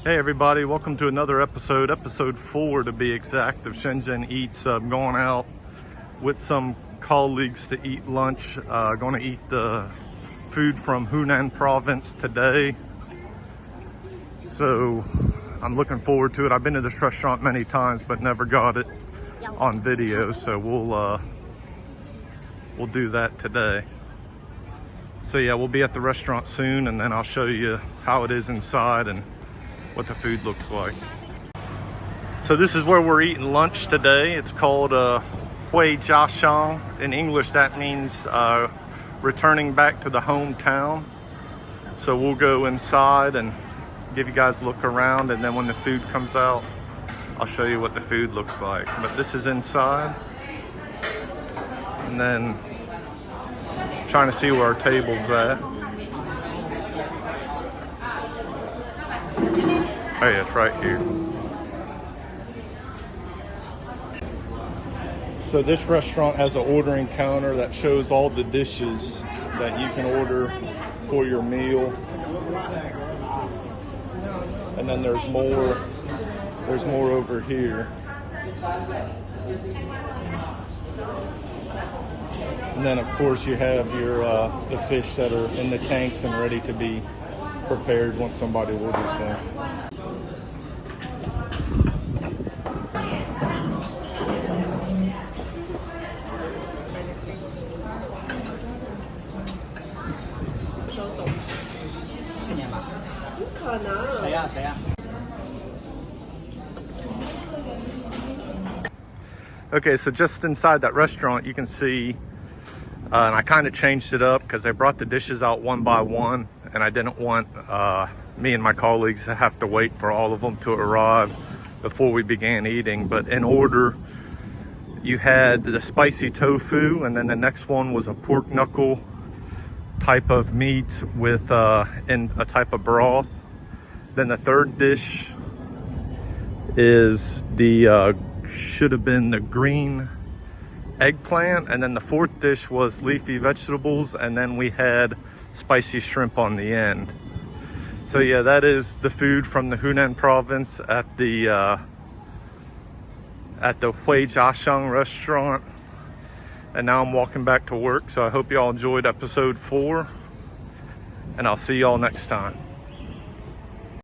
Hey everybody, welcome to another episode 4 to be exact, of ShenzhenEats. I'm going out with some colleagues to eat lunch. Going to eat the food from Hunan province today. So I'm looking forward to it. I've been to this restaurant many times but never got it on video, so we'll do that today. So yeah, we'll be at the restaurant soon and then I'll show you how it is inside and what the food looks like. So this is where we're eating lunch today. It's called Hui Jia Xiang. In English that means returning back to the hometown. So we'll go inside and give you guys a look around, and then when the food comes out I'll show you what the food looks like. But this is inside, and then trying to see where our table's at. Oh yeah, it's right here. So this restaurant has an ordering counter that shows all the dishes that you can order for your meal. And then there's more over here. And then of course you have your the fish that are in the tanks and ready to be prepared once somebody orders them. Okay, so just inside that restaurant you can see, and I kind of changed it up because they brought the dishes out one by one, and I didn't want me and my colleagues to have to wait for all of them to arrive before we began eating. But in order, you had the spicy tofu, and then the next one was a pork knuckle type of meat with in a type of broth. Then the third dish is the should have been the green eggplant, and then the fourth dish was leafy vegetables, and then we had spicy shrimp on the end. So yeah, that is the food from the Hunan province at the Hui Jia Xiang restaurant. And now I'm walking back to work, so I hope y'all enjoyed episode 4, and I'll see y'all next time.